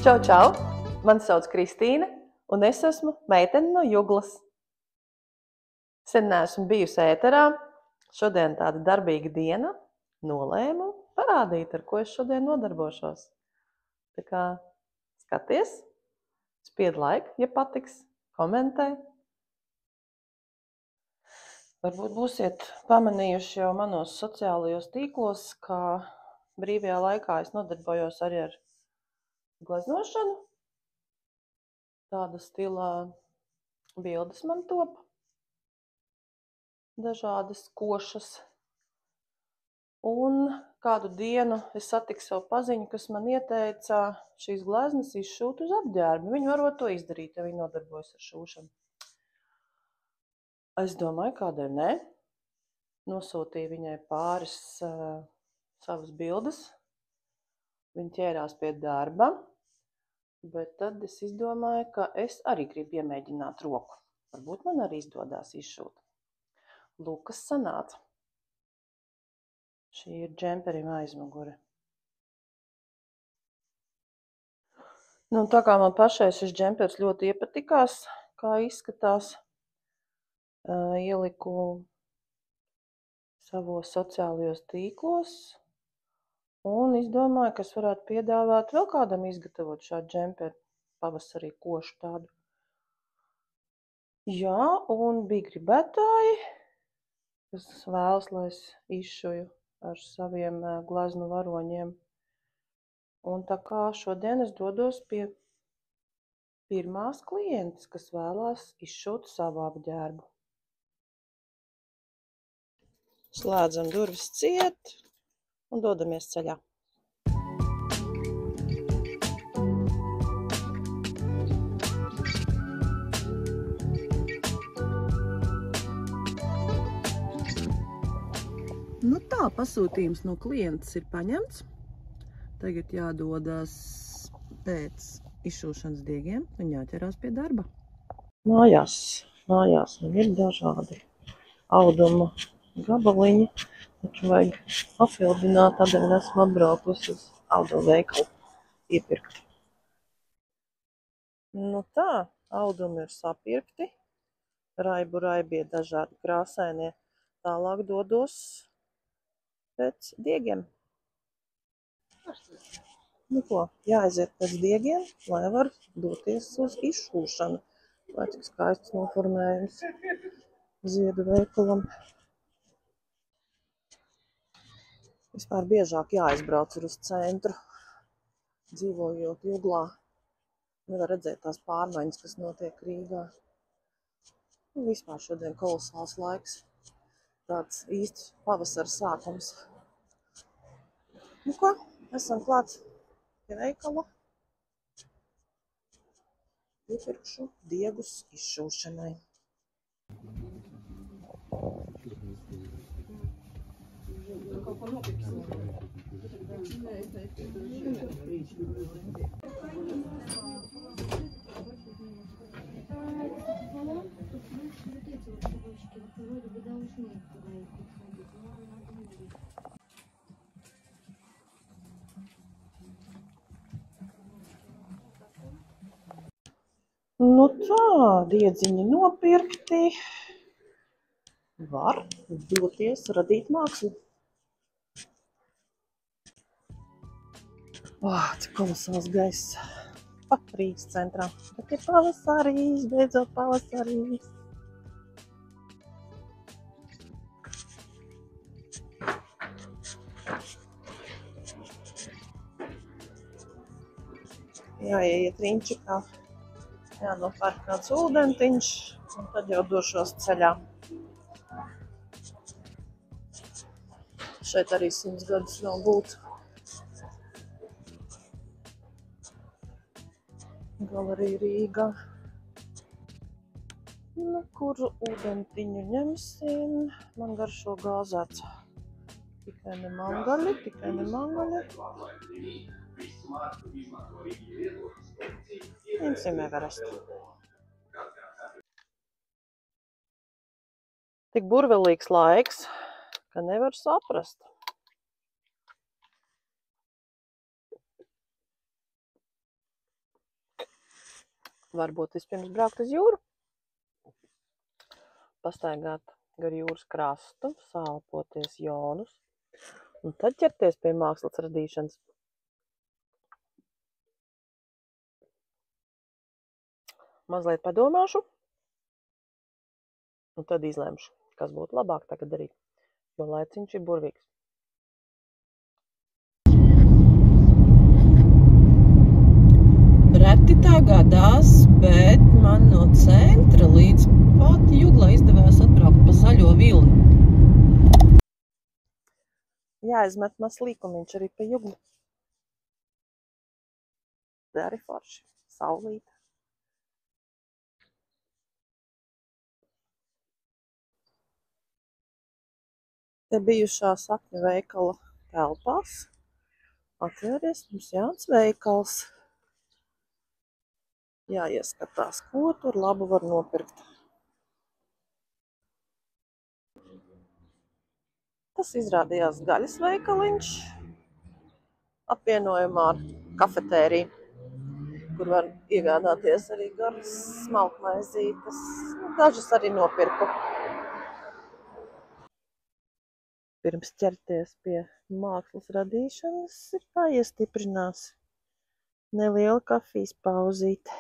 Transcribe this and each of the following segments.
Čau, čau! Mani sauc Kristīna, un es esmu meitene no Juglas. Sen neesmu bijusi ēterā. Šodien tāda darbīga diena. Nolēmu parādīt, ar ko es šodien nodarbošos. Tā kā skaties, spied laiku, ja patiks, komentē. Varbūt būsiet pamanījuši jau manos sociālajos tīklos, ka brīvajā laikā es nodarbojos arī ar gleznošanu. Tāda stilā bildes man top. Dažādas košas. Un kādu dienu es satiku savu paziņu, kas man ieteica šīs gleznas izšūt uz apģērbu. Viņi varot to izdarīt, ja viņi nodarbojas ar šūšanu. Es domāju, kādēļ ne. Nosūtīju viņai pāris savas bildes. Viņa ķērās pie darba. Bet tad es izdomāju, ka es arī gribu iemēģināt roku. Varbūt man arī izdodās izšūt. Lūk, kas sanāca. Šī ir džemperim aizmugure. Tā kā man pašai šis džempers ļoti iepatikās, kā izskatās, ieliku savos sociālajos tīklos un izdomāju, ka es varētu piedāvāt vēl kādam izgatavot šādu džemperu, pavasarī košu tādu. Jā, un bija gribētāji, kas vēlas, lai es izšuju ar saviem gleznu varoņiem. Un tā kā šodien es dodos pie pirmās klientes, kas vēlās izšūt savu apģērbu. Slēdzam durvis ciet un dodamies ceļā. Tā, pasūtījums no klientes ir paņemts. Tagad jādodas pēc izšūšanas diegiem un jāķerās pie darba. Mājās man ir dažādi auduma gabaliņi, taču vajag papildināt, tādēļ esmu atbraukusi uz auduma veikalu iepirkt. Tā, audumi ir sapirkti, raibie dažādi krāsainie, tālāk dodos pēc diegiem. Jāaiziet pēc diegiem, lai var doties uz izšūšanu. Vai cik skaists noformējums ziedu veikalam. Vispār biežāk jāizbrauc uz centru, dzīvojot Juglā. Nevar redzēt tās pārmaiņas, kas notiek Rīgā. Vispār šodien kolosāls laiks. Tāds īsts pavasara sākums. Esam klāts pie veikala. Iepirkšu diegus izšūšanai. Diedziņi nopirkti. Var doties radīt mākslu. Cik kolosāls gaiss. Pat Rīgas centrā. Bet ir pavasarīs, beidzot pavasarīs. Jāieiet riņčikā. Jānopērk kāds ūdentiņš, un tad jau došos ceļā. Šeit arī 100 gadus vēl būtu. Galerija Rīgā. Kuru ūdentiņu ņemsim? Man garšo gāzēts. Tikai ne mangaļi. Ņemsim Everestu. Tik burvelīgs laiks, ka nevar saprast. Varbūt vispirms braukt uz jūru, pastaigāt gar jūras krastu, sālpoties jonus, un tad ķerties pie mākslas radīšanas. Mazliet padomāšu, un tad izlemšu, kas būtu labāk tagad darīt, jo laiciņš ir burvīgs. Reti tā gadās, bet man no centra līdz pat Juglai izdevās atbraukt pa zaļo vilni. Jāizmet maz līkumiņš arī pa Jugli. Te arī forši, saulīte. Te bijušā Sapņu veikala telpās atvēries mums jauns veikals. Jāieskatās, ko tur labu var nopirkt. Tas izrādījās gaļas veikaliņš apvienojumā ar kafetēriju, kur var iegādāties arī garas smalkmaizītes. Dažas arī nopirku. Pirms ķerties pie mākslas radīšanas ir jāiestiprinās neliela kafijas pauzīte.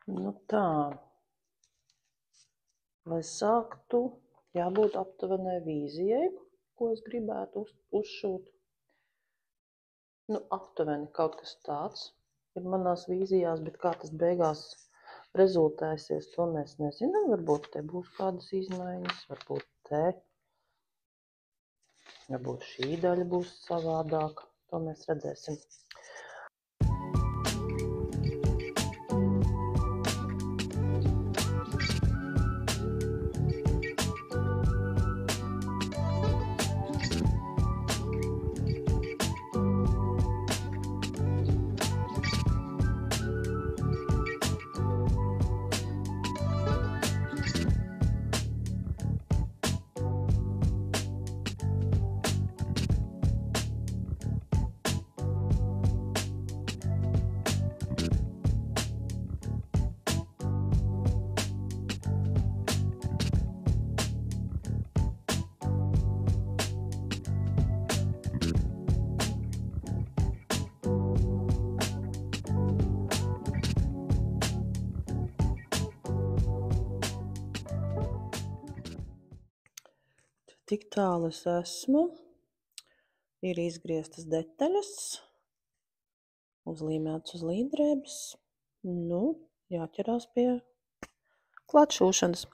Nu tā, lai sāktu, jābūt aptuvenai vīzijai, ko es gribētu uzšūt. Nu, aptuveni kaut kas tāds ir manās vīzijās, bet kā tas beigās rezultēsies, to mēs nezinām. Varbūt te būs kādas izmaiņas, varbūt te. Varbūt šī daļa būs savādāka, to mēs redzēsim. Tik tālu es esmu. Ir izgrieztas detaļas, uzlīmēts uz līdrēbes. Nu, jāķerās pie klātšūšanas.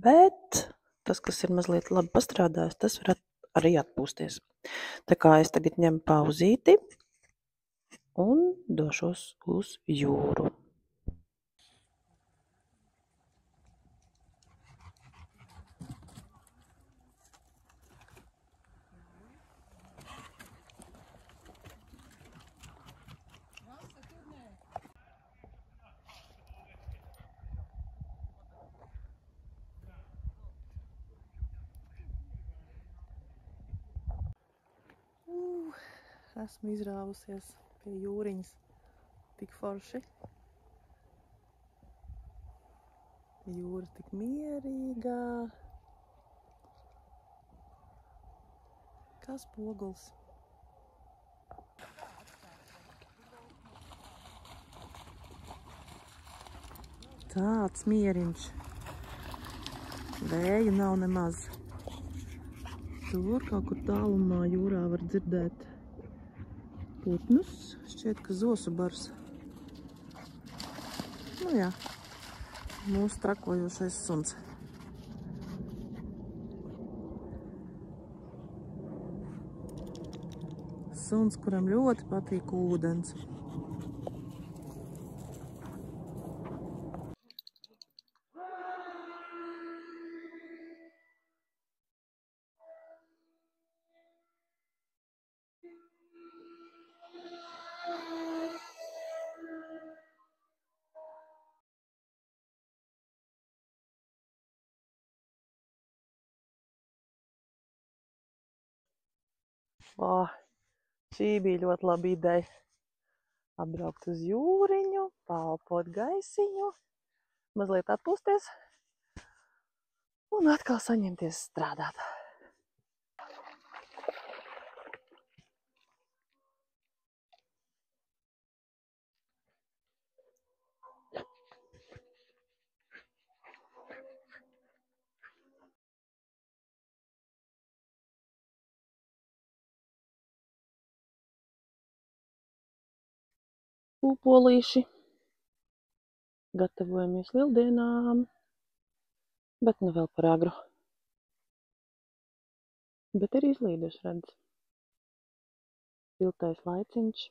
Bet tas, kas ir mazliet labi pastrādājis, tas var arī atpūsties. Tā kā es tagad ņemu pauzīti un došos uz jūru. Esmu izrāvusies pie jūriņas. Tik forši. Jūra tik mierīgā. Kā spoguls. Tāds mieriņš. Vēja nav nemaz. Tur kaut kur tālumā jūrā var dzirdēt putnus. Šķiet, ka zosu bars. Nu jā, mūsu trakojošais suns. Suns, kuram ļoti patīk ūdens. Šī bija ļoti laba ideja. Atbraukt uz jūriņu, palpot gaisiņu, mazliet atpūsties un atkal saņemties strādāt. Pūpolīši. Gatavojamies lieldienām, bet nu vēl par agru. Bet ir izlīduši, redz. Siltais laiciņš.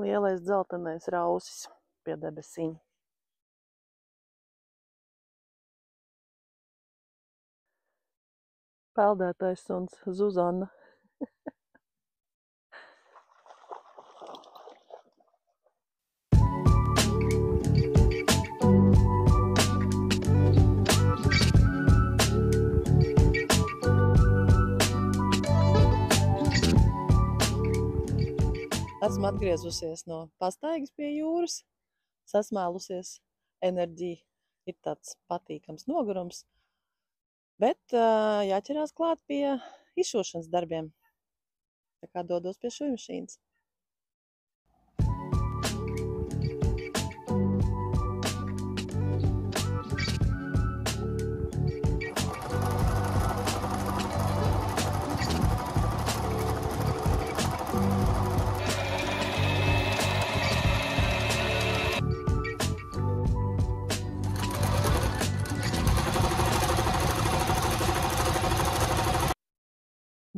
Lielais dzeltenais rausis pie debesīm. Peldētais suns Zuzana. Esmu atgriezusies no pastaigas pie jūras, sasmēlusies, enerģija ir tāds patīkams nogurums, bet jāķerās klāt pie izšūšanas darbiem. Tā kā dodos pie šujmašīnas.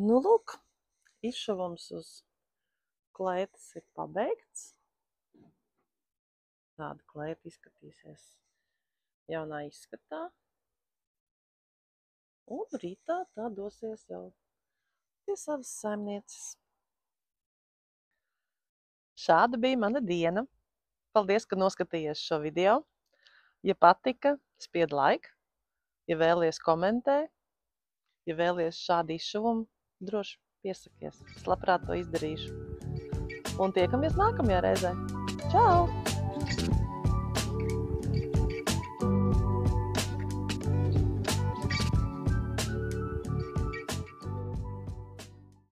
Nu, lūk, izšuvums uz kleitas ir pabeigts. Tāda kleita izskatīsies jaunā izskatā. Un rītā tā dosies jau pie savas saimnieces. Šāda bija mana diena. Paldies, ka noskatījies šo video. Ja patika, spied like. Ja vēlies, komentē. Ja vēlies šādu izšuvumu, droši piesakies. Es labprāt to izdarīšu. Un tiekamies nākamajā reizē. Čau!